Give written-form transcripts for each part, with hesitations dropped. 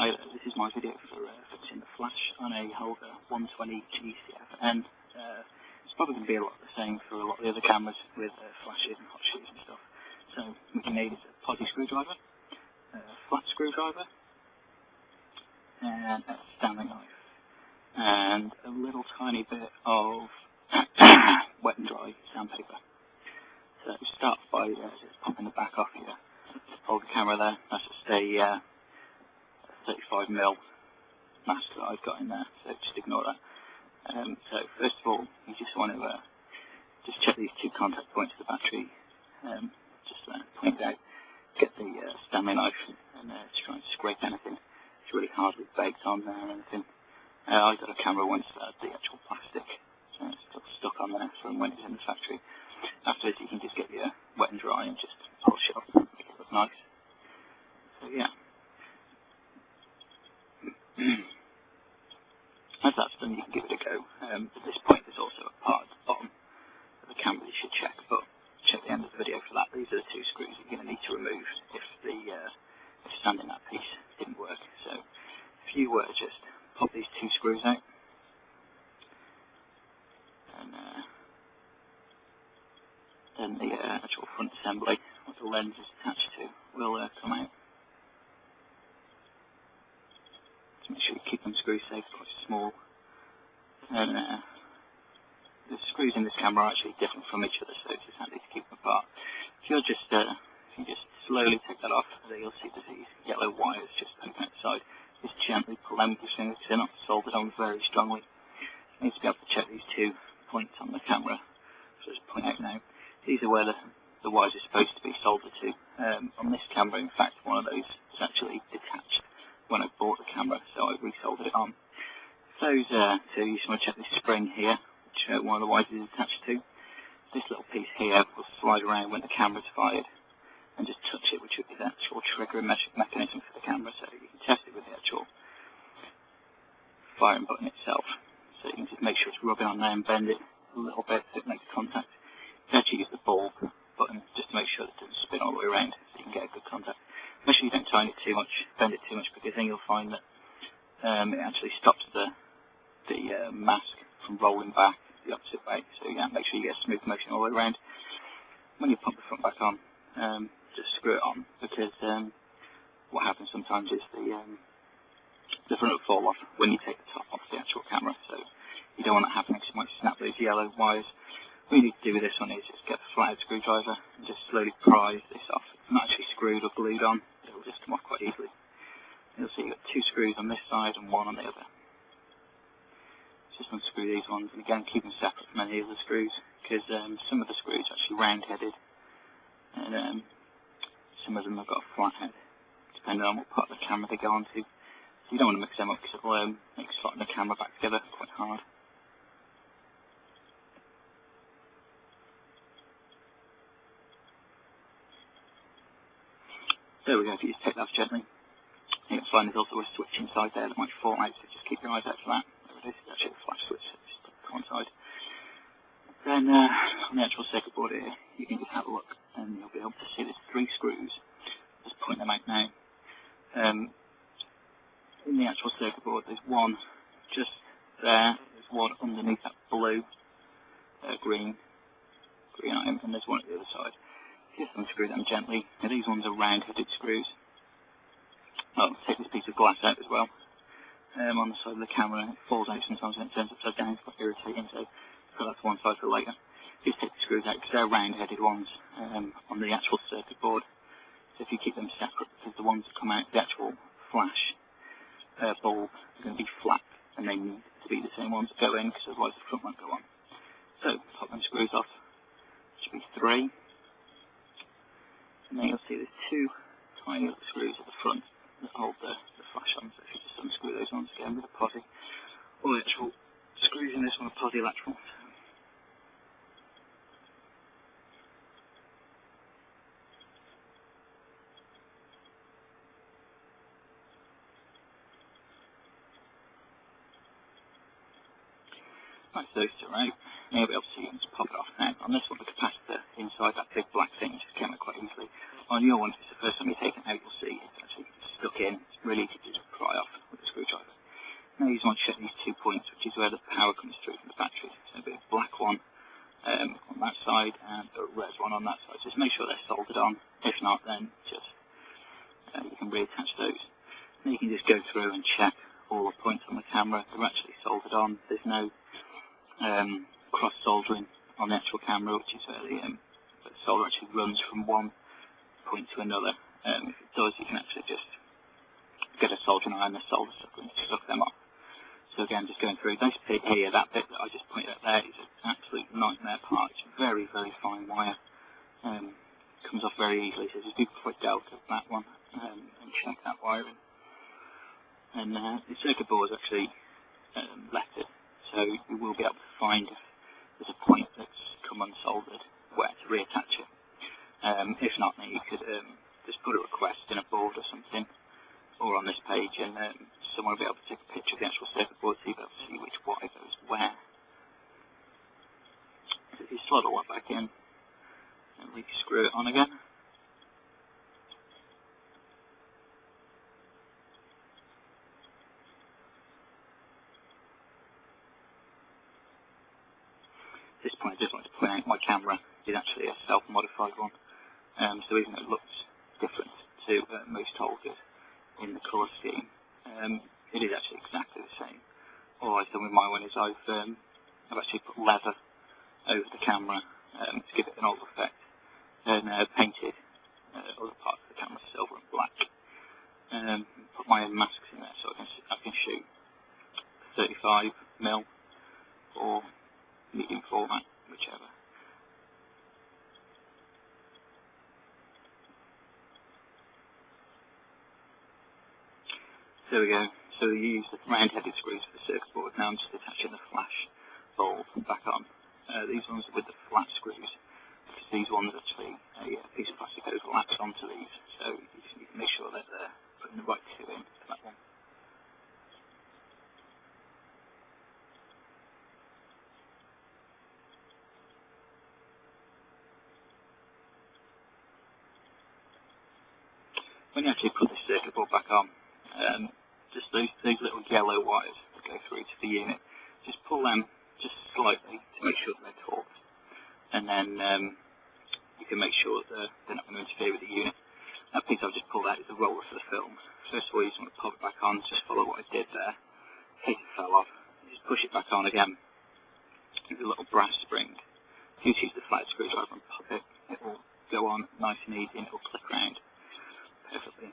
This is my video for fixing the flash on a Holga 120 GCFN. It's probably going to be a lot the same for a lot of the other cameras with flashes and hot shoes and stuff. So what you need is a posi screwdriver, a flat screwdriver, and a Stanley knife, and a little tiny bit of wet and dry sandpaper. So start by just popping the back off here. Hold the camera there. That's just a 35mm mask that I've got in there, so just ignore that. So first of all, you just want to just check these two contact points of the battery. Just point it out. Get the Stanley knife and just try and scrape anything. It's really hard with baked on there or anything. I got a camera once that had the actual plastic, so it's still stuck on there from when it's in the factory. Afterwards, you can just get your wet and dry and just polish it up and make it look nice. So yeah. As that's done, you can give it a go. At this point, there's also a part at the bottom of the camera you should check, but check the end of the video for that. These are the two screws that you're going to need to remove if sanding that piece didn't work. So if you were to just pop these two screws out, and then the actual front assembly, what the lens is attached to, will come out. Make sure you keep them screws safe, quite small. And the screws in this camera are actually different from each other, so it's just handy to keep them apart. If you just slowly take that off, there you'll see there's these yellow wires just poking out the side. Just gently pull them with your fingers because they're not soldered on very strongly. You need to be able to check these two points on the camera. So just point out now. These are where the wires are supposed to be soldered to. On this camera, in fact, one of those is actually detached when I bought the camera, so I resoldered it on. Those two, you just want to check this spring here, which one of the wires is attached to. This little piece here will slide around when the camera's fired, and just touch it, which would be the actual trigger mechanism for the camera, so you can test it with the actual firing button itself. So you can just make sure it's rubbing on there and bend it a little bit so it makes contact. You can actually use the bulb button just to make sure that it doesn't spin all the way around, so you can get a good contact. Make sure you don't tighten it too much, bend it too much, because then you'll find that it actually stops the mask from rolling back the opposite way. So yeah, make sure you get smooth motion all the way around. When you pop the front back on, just screw it on, because what happens sometimes is the front will fall off when you take the top off the actual camera. So you don't want that happening, because you might snap those yellow wires. What you need to do with this one is just get a flathead screwdriver and just slowly prise this off. It's not actually screwed or glued on, it will just come off quite easily. You'll see you've got two screws on this side and one on the other. Just unscrew these ones, and again keep them separate from any of the screws, because some of the screws are actually round-headed, and some of them have got a flat head, depending on what part of the camera they go onto. So you don't want to mix them up, because it will make slotting the camera back together quite hard. There we go, if you just take that off gently. You'll find there's also a switch inside there that might fall out, so just keep your eyes out for that. There it is, it's actually a flash switch, so just put it to one side. Then on the actual circuit board here, you can just have a look, and you'll be able to see there's three screws. Just point them out now. In the actual circuit board, there's one just there, there's one underneath that blue, green item, and there's one at the other side. Just unscrew them gently. Now these ones are round-headed screws. I'll take this piece of glass out as well. On the side of the camera, it falls out sometimes when it turns upside down. It's quite irritating, so put that to one side for later. Just take the screws out, because they're round-headed ones on the actual circuit board. So if you keep them separate, because the ones that come out, the actual flash bulb are going to be flat, and they need to be the same ones that go in, because otherwise the front won't go on. So pop them screws off. Should be three. And then you'll see there's two tiny little screws at the front that hold the flash on, so if you just unscrew those ones again with a posi. All the actual screws in this one are posi electrical. Right, so those two are out. You'll be able to see them, just pop it off now. On this one, the capacitor inside that big black thing just came out quite easily. On your one, if it's the first time you take it out, you'll see it's actually stuck in. It's really easy to pry there's one on that side. Just make sure they're soldered on. If not, then just you can reattach those. And you can just go through and check all the points on the camera. They're actually soldered on. There's no cross soldering on the actual camera, which is where the solder actually runs from one point to another. If it does, you can actually just get a soldering iron and a solder sucker and suck them off. So again, just going through this bit here, that bit that I just pointed out there is an absolute nightmare part. It's very, very fine wire. Comes off very easily, so just do a quick delta of that one and check that wiring. And the circuit board is actually lettered, so you will be able to find if there's a point that's come unsoldered where to reattach it. If not, then you could just put a request in a board or something, or on this page, and someone will be able to take a picture of the actual circuit board so you'll be able to see which wire goes where. So if you slot all that back in and re-screw it on again. At this point, I just want to point out my camera is actually a self-modified one, so even though it looks different to most Holgas in the colour scheme, it is actually exactly the same. All I've done with my one is I've actually put leather over the camera to give it an old effect, and painted other parts of the camera silver and black. Put my own masks in there so I can shoot 35mm or medium format, whichever. There we go. So you use the round-headed screws for the circuit board. Now I'm just attaching the flash bulb back on. These ones are with the flat screws, because these ones actually, a piece of plastic overlaps onto these, so you just need to make sure that they're putting the right two in for that one. When you actually put the circuit board back on, just those little yellow wires that go through to the unit, just pull them just slightly to make sure that they're taut, and then you can make sure that they're not going to interfere with the unit. That piece I've just pulled out is the roller for the film. First of all, you just want to pop it back on, just follow what I did there. In case it fell off, you just push it back on again with a little brass spring. If you use the flat screwdriver and pop it, it will go on nice and easy and it will click around perfectly.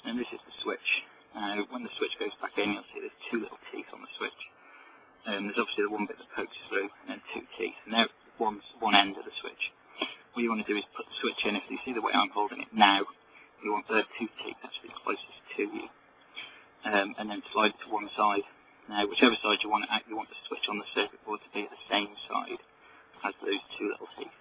And this is the switch. Now, when the switch goes back in, you'll see there's two little teeth on the switch. There's obviously the one bit that pokes through, and then two teeth. And they're one end of the switch. What you want to do is put the switch in. If you see the way I'm holding it now, you want the two teeth actually closest to you. And then slide it to one side. Now, whichever side you want it at, you want the switch on the circuit board to be at the same side as those two little teeth,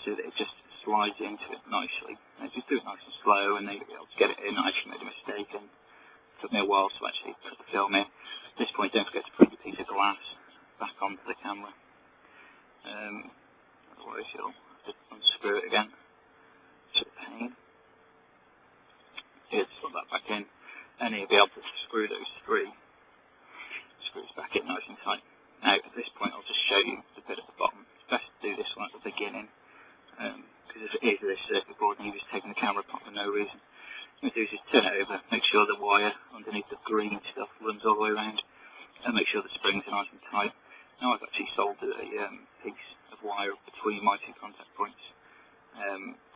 so that it just slides into it nicely. Now, just do it nice and slow, and then you'll be able to get it in. I actually made a mistake, and it took me a while to actually put the film in. At this point, don't forget to put the piece of glass back onto the camera. Otherwise, you'll have to unscrew it again. It's a pain. You just slot that back in, and you'll be able to screw those three screws back in nice and tight. Now, at this point, I'll just show you the bit at the bottom. It's best to do this one at the beginning, because if it is this circuit board and you're just taking the camera apart for no reason, what you do is just turn it over, make sure the wire underneath the green stuff runs all the way around, and make sure the springs are nice and tight. Now I've actually soldered a piece of wire between my two contact points,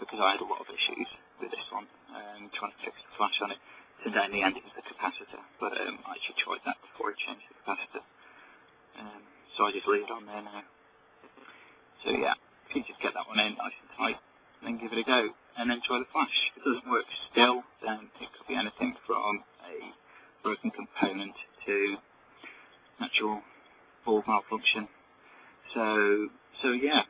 because I had a lot of issues with this one, trying to fix the flash on it. Turned out in the end it was the capacitor, but I actually tried that before I changed the capacitor. So I just leave it on there now. So yeah, if you just get that one in nice and tight, then give it a go, and then try the flash. If it doesn't work still, then it could be anything from a broken component to actual bulb malfunction. So yeah,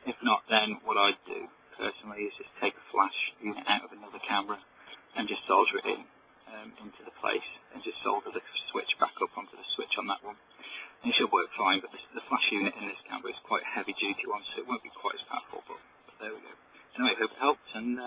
if not, then what I'd do personally is just take the flash unit out of another camera and just solder it in into the place, and just solder the switch back up onto the switch on that one. And it should work fine, but the flash unit in this camera is quite a heavy duty one, so it won't be quite as powerful, but there we go. Anyway, I hope it helps, and